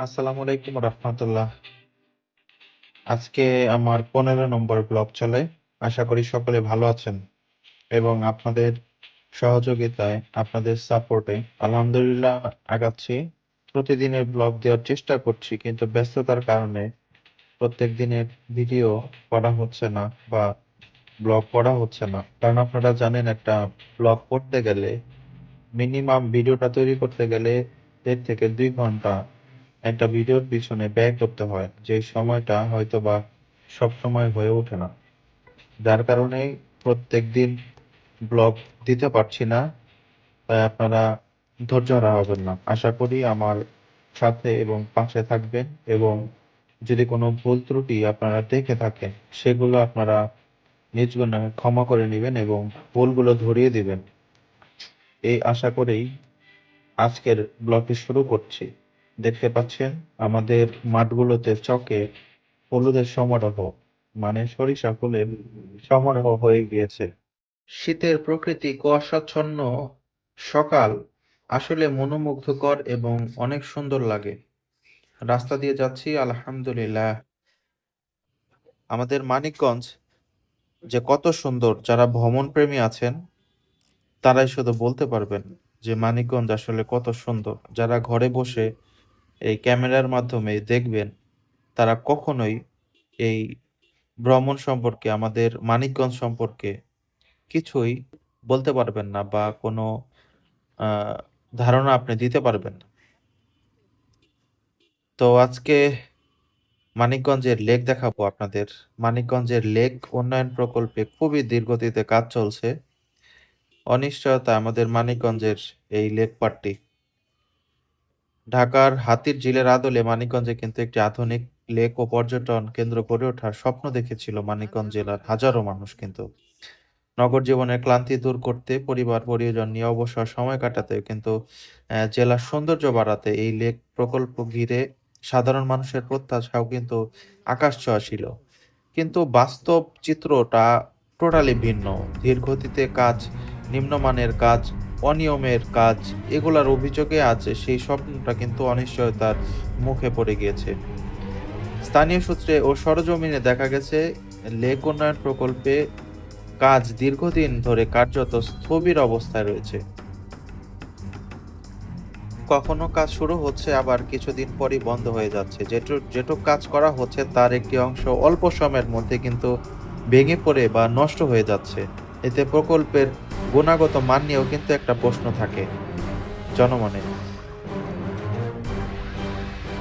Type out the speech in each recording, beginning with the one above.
আসসালামু আলাইকুম রহমতুল্লাহ। আজকে আমার 15 নম্বর ব্লগ চলে। আশা করি সকলে ভালো আছেন এবং আপনাদের সহযোগিতায়, আপনাদের সাপোর্টে আলহামদুলিল্লাহ আগাচ্ছি। প্রতিদিনের ব্লগ দেওয়ার চেষ্টা করছি, কিন্তু ব্যস্ততার কারণে প্রত্যেক দিনের ভিডিও করা হচ্ছে না বা ব্লগ করা হচ্ছে না। কারণ আপনারা জানেন, একটা ব্লগ করতে গেলে মিনিমাম ভিডিওটা তৈরি করতে গেলে 1.5 থেকে 2 ঘন্টা একটা ভিডিওর পিছনে ব্যয় করতে হয়, যে সময়টা হয়তোবা সবসময় হয়ে ওঠে না। যার কারণেই প্রত্যেকদিন ব্লগ দিতে পারছি না। তাই আপনারা ধৈর্য হারাবেন না। আশা করি আমার সাথে এবং পাশে থাকবেন, এবং যদি কোনো ভুল ত্রুটি আপনারা দেখে থাকেন সেগুলো আপনারা নিজ গুণে ক্ষমা করে নেবেন এবং ভুলগুলো ধরিয়ে দিবেন। এই আশা করেই আজকের ব্লগটি শুরু করছি। দেখতে পাচ্ছেন আমাদের মাঠগুলোতে চকে হলুদের সমারোহ, মানে সরিষা ফুলের সমারোহ হয়ে গিয়েছে। শীতের প্রকৃতি কুয়াশাচ্ছন্ন সকাল আসলে মনোমুগ্ধকর এবং অনেক সুন্দর লাগে। রাস্তা দিয়ে যাচ্ছি, আলহামদুলিল্লাহ। আমাদের মানিকগঞ্জ যে কত সুন্দর, যারা ভ্রমণ প্রেমী আছেন তারাই শুধু বলতে পারবেন যে মানিকগঞ্জ আসলে কত সুন্দর। যারা ঘরে বসে এই ক্যামেরার মাধ্যমে দেখবেন, তারা কখনোই এই ভ্রমণ সম্পর্কে, আমাদের মানিকগঞ্জ সম্পর্কে কিছুই বলতে পারবেন না, বা কোনো আহ, ধারণা আপনি দিতে পারবেন না। তো আজকে মানিকগঞ্জের লেক দেখাবো আপনাদের। মানিকগঞ্জের লেক উন্নয়ন প্রকল্পে খুবই ধীরগতিতে কাজ চলছে। অনিশ্চয়তা আমাদের মানিকগঞ্জের এই লেক পাড়টি। ঢাকার হাতির ঝিলের আদলে মানিকগঞ্জে কিন্তু একটি আধুনিক লেক ও পর্যটন কেন্দ্র গড়ে ওঠার স্বপ্ন দেখেছিল মানিকগঞ্জ জেলার হাজারো মানুষ। কিন্তু নগর জীবনের ক্লান্তি দূর করতে, পরিবার পরিজন নিয়ে অবসর সময় কাটাতে, কিন্তু জেলার সৌন্দর্য বাড়াতে এই লেক প্রকল্প ঘিরে সাধারণ মানুষের প্রত্যাশাও কিন্তু আকাশ ছোঁয়া ছিল। কিন্তু বাস্তব চিত্রটা টোটালি ভিন্ন। ধীর গতিতে কাজ, নিম্নমানের কাজ, অনিয়মের কাজ, এগুলার অভিযোগে আজ সেই স্বপ্নটা কিন্তু অনিশ্চয়তার মুখে পড়ে গিয়েছে। স্থানীয় সূত্রে ও সরজমিনে দেখা গেছে, লেক উন্নয়ন প্রকল্পে কাজ দীর্ঘদিন ধরে কার্যত স্থবির অবস্থায় রয়েছে। কখনো কাজ শুরু হচ্ছে, আবার কিছুদিন পরই বন্ধ হয়ে যাচ্ছে। যেটুক কাজ করা হচ্ছে তার একটি অংশ অল্প সময়ের মধ্যে কিন্তু ভেঙে পড়ে বা নষ্ট হয়ে যাচ্ছে। এতে প্রকল্পের গুণগত মান নিয়েও কিন্তু একটা প্রশ্ন থাকে জনমনে।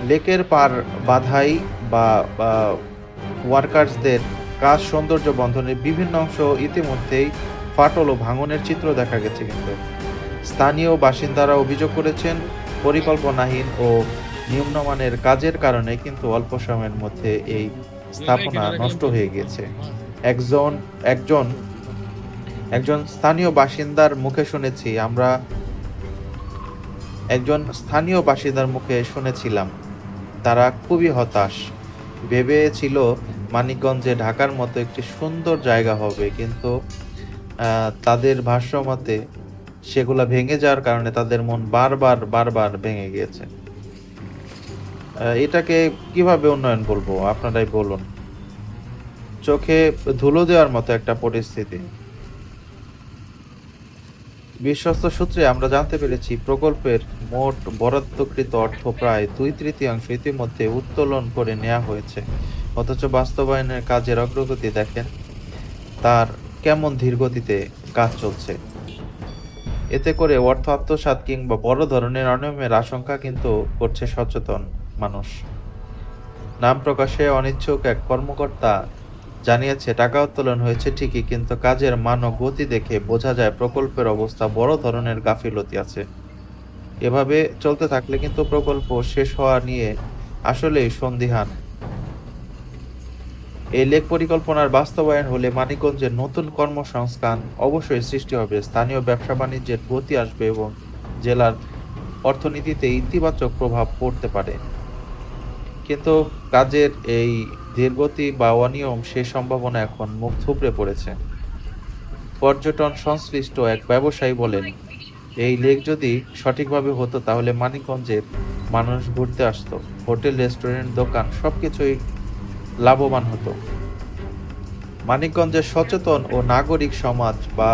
লেকের পার বাধাই বা বা ওয়ার্কার্সদের কাজ সৌন্দর্য বন্ধনের বিভিন্ন অংশ ইতিমধ্যেই ফাটল ও ভাঙনের চিত্র দেখা গেছে। কিন্তু স্থানীয় বাসিন্দারা অভিযোগ করেছেন, পরিকল্পনাহীন ও নিম্নমানের কাজের কারণে কিন্তু অল্প সময়ের মধ্যে এই স্থাপনা নষ্ট হয়ে গেছে। একজন একজন একজন স্থানীয় বাসিন্দার মুখে শুনেছি আমরা একজন স্থানীয় বাসিন্দার মুখে শুনেছিলাম, তারা খুবই হতাশ। ভেবেছিল মানিকগঞ্জে ঢাকার মতো একটি সুন্দর জায়গা হবে, কিন্তু তাদের ভাষ্যমতে সেগুলা ভেঙে যাওয়ার কারণে তাদের মন বারবার বারবার ভেঙে গিয়েছে। এটাকে কিভাবে উন্নয়ন বলবো, আপনারাই বলুন। চোখে ধুলো দেওয়ার মতো একটা পরিস্থিতি। বিশ্বস্ত সূত্রে আমরা জানতে পেরেছি, প্রকল্পের মোট বরাদ্দকৃত অর্থ প্রায় 2/3 ইতিমধ্যে উত্তোলন করে নেওয়া হয়েছে। অথচ বাস্তবায়নের কাজের অগ্রগতি দেখেন, তার কেমন ধীর গতিতে কাজ চলছে। এতে করে অর্থ আত্মসাৎ কিংবা বড় ধরনের অনিয়মের আশঙ্কা কিন্তু করছে সচেতন মানুষ। নাম প্রকাশে অনিচ্ছুক এক কর্মকর্তা জানিয়েছে, টাকা উত্তোলন হয়েছে ঠিকই, কিন্তু কাজের মান ও গতি দেখে বোঝা যায় প্রকল্পের অবস্থা বড় ধরনের গাফিলতি আছে। এভাবে চলতে থাকলে কিন্তু প্রকল্প শেষ হওয়া নিয়ে আসলেই সন্দিহান। এই লেক পরিকল্পনার বাস্তবায়ন হলে মানিকগঞ্জের নতুন কর্মসংস্থান অবশ্যই সৃষ্টি হবে, স্থানীয় ব্যবসা বাণিজ্যের গতি আসবে এবং জেলার অর্থনীতিতে ইতিবাচক প্রভাব পড়তে পারে। কিন্তু কাজের এই ধীরগতি বা অনিয়ম, সে সম্ভাবনা এখন মুখ থুবড়ে পড়েছে। পর্যটন সংশ্লিষ্ট এক ব্যবসায়ী বলেন, এই লেক যদি সঠিকভাবে হতো তাহলে মানিকগঞ্জের মানুষ ঘুরতে আসতো, হোটেল, রেস্টুরেন্ট, দোকান সবকিছুই লাভবান হতো। মানিকগঞ্জের সচেতন ও নাগরিক সমাজ বা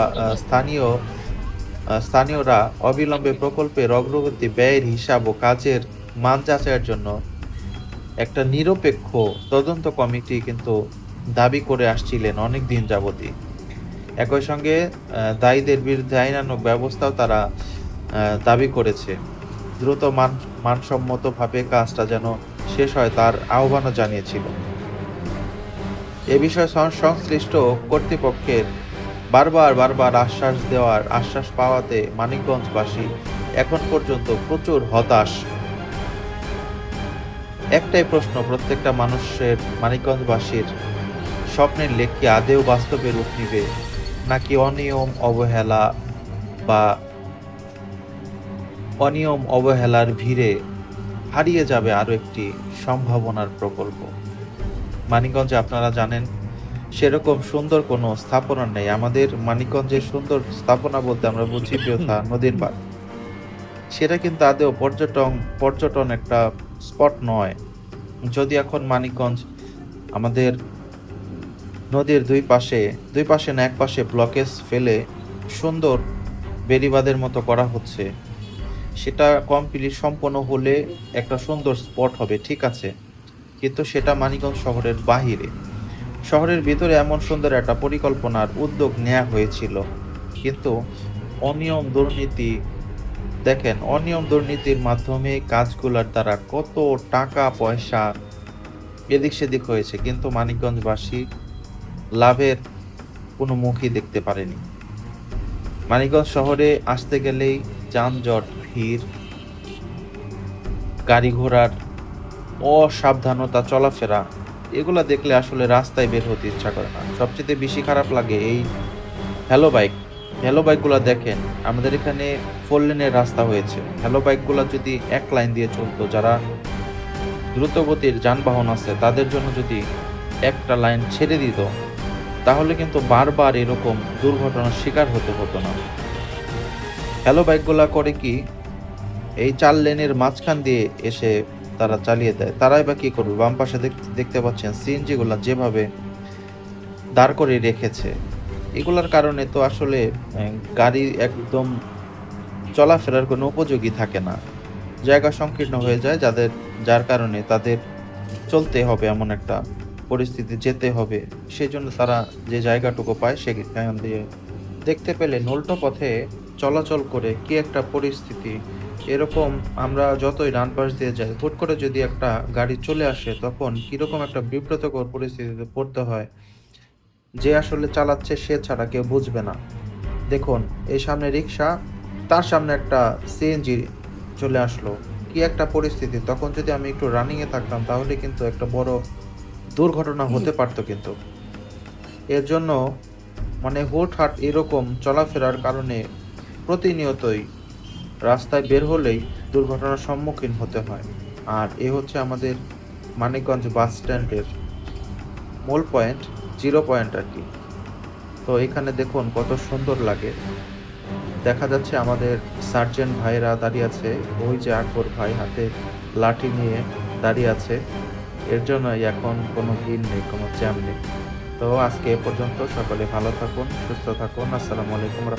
স্থানীয়রা অবিলম্বে প্রকল্পের অগ্রগতি, ব্যয়ের হিসাব ও কাজের মান যাচাইয়ের জন্য একটা নিরপেক্ষ তদন্ত কমিটি কিন্তু দাবি করে আসছিলেন অনেক দিন যাবতই। একই সঙ্গে দায়ীদের বিরুদ্ধে আইনানুগ ব্যবস্থাও তারা দাবি করেছে। দ্রুত মানসম্মতভাবে কাজটা যেন শেষ হয় তার আহ্বানও জানিয়েছিল। এ বিষয়ে সংশ্লিষ্ট কর্তৃপক্ষের বারবার আশ্বাস পাওয়াতে মানিকগঞ্জবাসী এখন পর্যন্ত প্রচুর হতাশ। একটাই প্রশ্ন প্রত্যেকটা মানুষের, মানিকগঞ্জবাসীর স্বপ্নের লেক কি আদেও বাস্তবে রূপ নিবে, নাকি অনিয়ম অবহেলার ভিড়ে হারিয়ে যাবে আরো একটি সম্ভাবনার প্রকল্প? মানিকগঞ্জে আপনারা জানেন সেরকম সুন্দর কোনো স্থাপনা নেই। আমাদের মানিকগঞ্জের সুন্দর স্থাপনা বলতে আমরা বুঝি বৃথা নদীর পাড়। সেটা কিন্তু আদৌ পর্যটন একটা স্পট নয়। যদি এখন মানিকগঞ্জ আমাদের নদীর দুই পাশে না এক পাশে ব্লকেজ ফেলে সুন্দর বেড়িবাঁধের মতো করা হচ্ছে, সেটা কমপ্লিট সম্পন্ন হলে একটা সুন্দর স্পট হবে, ঠিক আছে, কিন্তু সেটা মানিকগঞ্জ শহরের বাহিরে। শহরের ভিতরে এমন সুন্দর একটা পরিকল্পনার উদ্যোগ নেওয়া হয়েছিল, কিন্তু অনিয়ম দুর্নীতির মাধ্যমে কাজগুলোর দ্বারা কত টাকা পয়সা এদিক সেদিক হয়েছে, কিন্তু মানিকগঞ্জবাসী লাভের কোনো মুখই দেখতে পারেনি। মানিকগঞ্জ শহরে আসতে গেলেই যানজট, ভিড়, গাড়ি ঘোড়ার অসাবধানতা, চলাফেরা, এগুলা দেখলে আসলে রাস্তায় বের হতে ইচ্ছা করে না। সবচেয়ে বেশি খারাপ লাগে এই হ্যালো বাইকগুলো। দেখেন, আমাদের এখানে 4 লেনের রাস্তা হয়েছে। হ্যালো বাইকগুলো যদি এক লাইন দিয়ে চলতো, যারা দ্রুতগতির যানবাহন আছে তাদের জন্য যদি একটা লাইন ছেড়ে দিত, তাহলে কিন্তু বারবার এরকম দুর্ঘটনার শিকার হতে হতো না। হ্যালো বাইকগুলা করে কি, এই 4 লেনের মাঝখান দিয়ে এসে তারা চালিয়ে দেয়। তারাই বা কি করবে? বাম পাশে দেখতে পাচ্ছেন সিএনজি গুলা যেভাবে দাঁড় করে রেখেছে, এগুলার কারণে তো আসলে গাড়ি একদম চলাফেরার কোনো উপযোগী থাকে না, জায়গা সংকীর্ণ হয়ে যায়, যার কারণে তাদের চলতে হবে, এমন একটা পরিস্থিতি যেতে হবে। সেই জন্য তারা যে জায়গাটুকু পায় সেখান দিয়ে দেখতে পেলেন উল্টো পথে চলাচল করে কি একটা পরিস্থিতি। এরকম আমরা যতই ডান পাশ দিয়ে যাই, হুট করে যদি একটা গাড়ি চলে আসে, তখন কিরকম একটা বিব্রতকর পরিস্থিতিতে পড়তে হয়, যে আসলে চালাচ্ছে সে ছাড়া কেউ বুঝবে না। দেখুন, এই সামনে রিক্সা, তার সামনে একটা সিএনজি চলে আসলো, কি একটা পরিস্থিতি। তখন যদি আমি একটু রানিং এ থাকতাম তাহলে কিন্তু একটা বড় দুর্ঘটনা হতে পারতো। কিন্তু এর জন্য মানে হুটহাট এরকম চলাফেরার কারণে প্রতিনিয়তই রাস্তায় বের হলেই দুর্ঘটনার সম্মুখীন হতে হয়। আর এ হচ্ছে আমাদের মানিকগঞ্জ বাস স্ট্যান্ডের মূল পয়েন্ট, 0 পয়েন্ট আর কি। তো এখানে দেখুন কত সুন্দর লাগে। দেখা যাচ্ছে আমাদের সার্জেন্ট ভাইরা দাঁড়িয়ে আছে, ওই যে আকবর ভাই হাতে লাঠি নিয়ে দাঁড়িয়ে আছে। এর জন্যই এখন কোনো ভিড় নেই, কোনো জ্যাম নেই। তো আজকে এ পর্যন্ত। সকলে ভালো থাকুন, সুস্থ থাকুন। আসসালামু আলাইকুম।